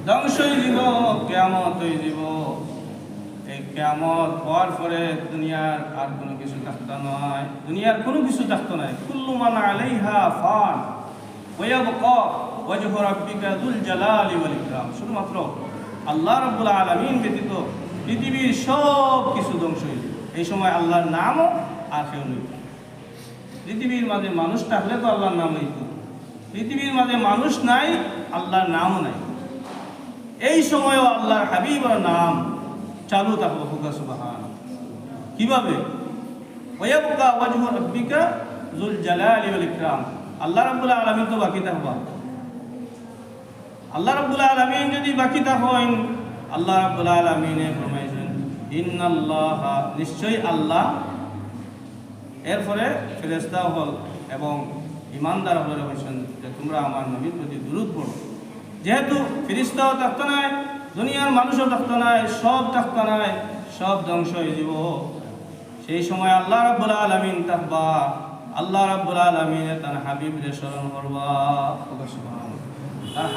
ধ্বংস হয়ে যাব, কিয়ামত হয়ে যাব। এই কিয়ামত হওয়ার পরে দুনিয়ার আর কোনো কিছু থাকতো নয়, দুনিয়ার কোনো কিছু থাকতো নাই। কুল্লু মান আলাইহা ফান ওয়া ইয়াবকা ওয়াজহু রাব্বিকা যুল জালালি ওয়াল ইকরাম। শুধুমাত্র আল্লাহ রাব্বুল আলামিন ব্যতীত পৃথিবীর সব কিছু ধ্বংস হয়ে যাবে। এই সময় আল্লাহর নামও আর কেউ নেই। পৃথিবীর মাঝে মানুষ থাকলে তো আল্লাহর নাম নেই, পৃথিবীর মাঝে মানুষ নাই, আল্লাহর নামও নাই। এই সময়ও আল্লাহর হাবিবের নাম চালু থাকবো। সুবহানাল্লাহ। কিভাবে? ওয়ায়াবকা ওয়াজহু রাব্বিকা যুল জালালি ওয়াল ইকরাম। আল্লাহ রাব্বুল আলামিন তো বাকি থাকবা। আল্লাহ রাব্বুল আলামিন যদি বাকি থাকেন, আল্লাহ রাব্বুল আলামিনে ফরমাইছেন ইন্নাল্লাহা, নিশ্চয়ই আল্লাহ, এরপরে ফেরেশতা হল এবং ইমানদার হলে বলছেন যে তোমরা আমার নবীর প্রতি দুরূদ পড়ো। যেহেতু ফেরেশতাও থাকতো নাই, দুনিয়ার মানুষও থাকতো নাই, সব থাকতো নাই, সব ধ্বংস হয়ে যাব। সেই সময় আল্লাহ রাব্বুল আলামিন থাকবা, আল্লাহ রাব্বুল আলামিন তার হাবিবরে স্মরণ করবা। সুবহানাল্লাহ।